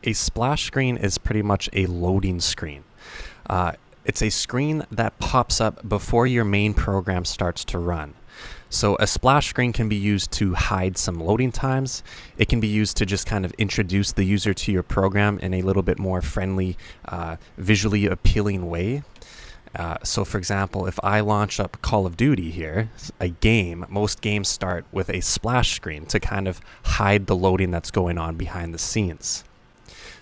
A splash screen is pretty much a loading screen. It's a screen that pops up before your main program starts to run. So a splash screen can be used to hide some loading times. It can be used to just kind of introduce the user to your program in a little bit more friendly, visually appealing way. So for example, if I launch up Call of Duty here, a game, most games start with a splash screen to kind of hide the loading that's going on behind the scenes.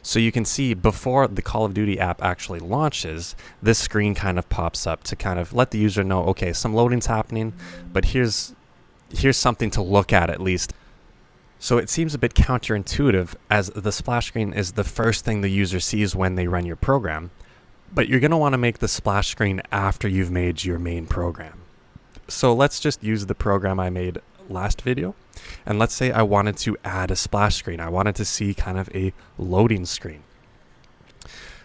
So you can see before the Call of Duty app actually launches, this screen kind of pops up to kind of let the user know, okay, some loading's happening, but here's something to look at least. So it seems a bit counterintuitive, as the splash screen is the first thing the user sees when they run your program, but you're going to want to make the splash screen after you've made your main program. So let's just use the program I made last video, and let's say I wanted to add a splash screen. I wanted to see kind of a loading screen.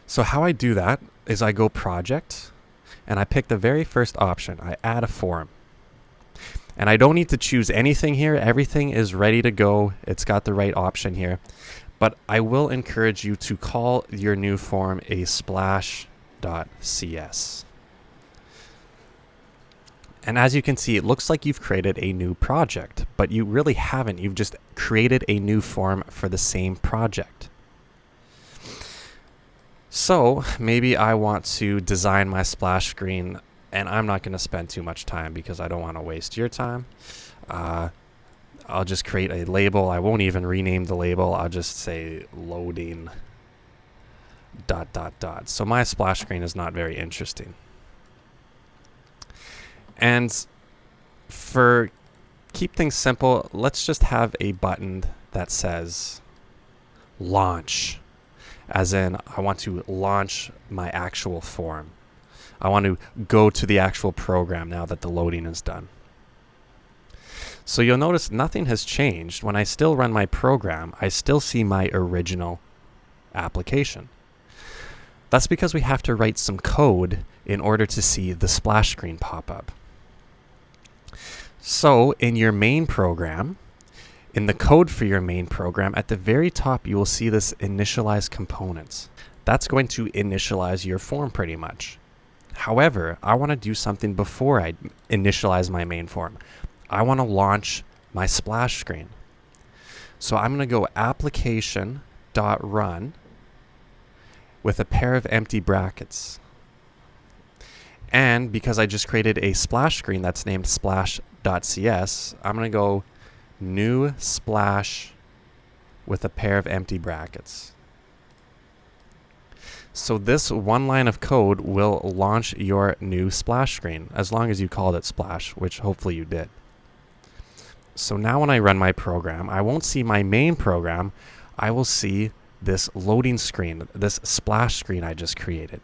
So how I do that is I go project and I pick the very first option. I add a form, and I don't need to choose anything here. Everything is ready to go. It's got the right option here, but I will encourage you to call your new form a splash.cs. And as you can see, it looks like you've created a new project, but you really haven't. You've just created a new form for the same project. So maybe I want to design my splash screen, and I'm not going to spend too much time because I don't want to waste your time. I'll just create a label. I won't even rename the label. I'll just say loading ... So my splash screen is not very interesting. And for keep things simple, let's just have a button that says launch, as in I want to launch my actual form. I want to go to the actual program now that the loading is done. So you'll notice nothing has changed. When I still run my program, I still see my original application. That's because we have to write some code in order to see the splash screen pop up. So in your main program, in the code for your main program, at the very top, you will see this initialize components. That's going to initialize your form pretty much. However, I want to do something before I initialize my main form. I want to launch my splash screen. So I'm going to go application.run with a pair of empty brackets. And because I just created a splash screen that's named splash.cs, I'm going to go new splash with a pair of empty brackets. So this one line of code will launch your new splash screen, as long as you called it splash, which hopefully you did. So now when I run my program, I won't see my main program. I will see this loading screen, this splash screen I just created.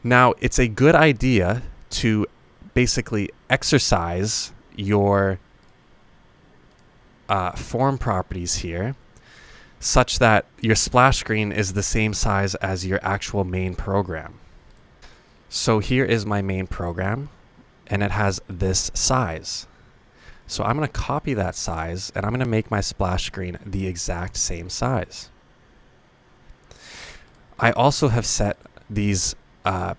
Now, it's a good idea to basically exercise your form properties here such that your splash screen is the same size as your actual main program. So here is my main program, and it has this size. So I'm going to copy that size, and I'm going to make my splash screen the exact same size. I also have set these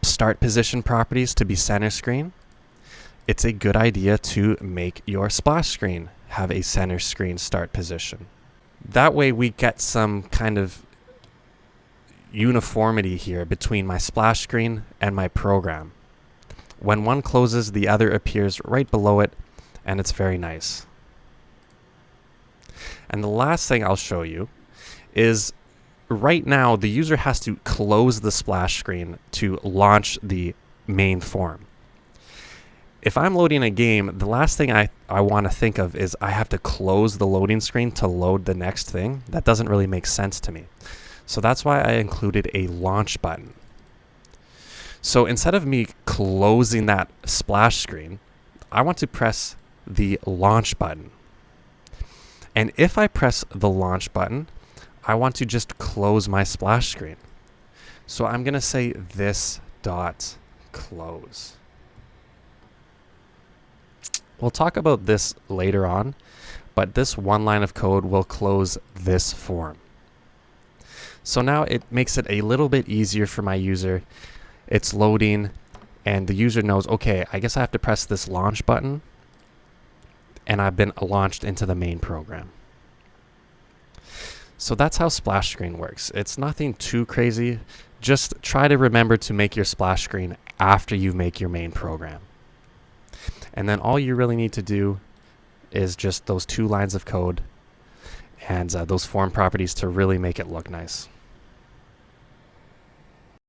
start position properties to be center screen. It's a good idea to make your splash screen have a center screen start position. That way we get some kind of uniformity here between my splash screen and my program. When one closes, the other appears right below it, and it's very nice. And the last thing I'll show you is right now the user has to close the splash screen to launch the main form. If I'm loading a game, the last thing I want to think of is I have to close the loading screen to load the next thing. That doesn't really make sense to me. So that's why I included a launch button. So instead of me closing that splash screen, I want to press the launch button. And if I press the launch button, I want to just close my splash screen. So I'm going to say this dot close. We'll talk about this later on, but this one line of code will close this form. So now it makes it a little bit easier for my user. It's loading, and the user knows, okay, I guess I have to press this launch button, and I've been launched into the main program. So that's how splash screen works. It's nothing too crazy. Just try to remember to make your splash screen after you make your main program. And then all you really need to do is just those 2 lines of code and those form properties to really make it look nice.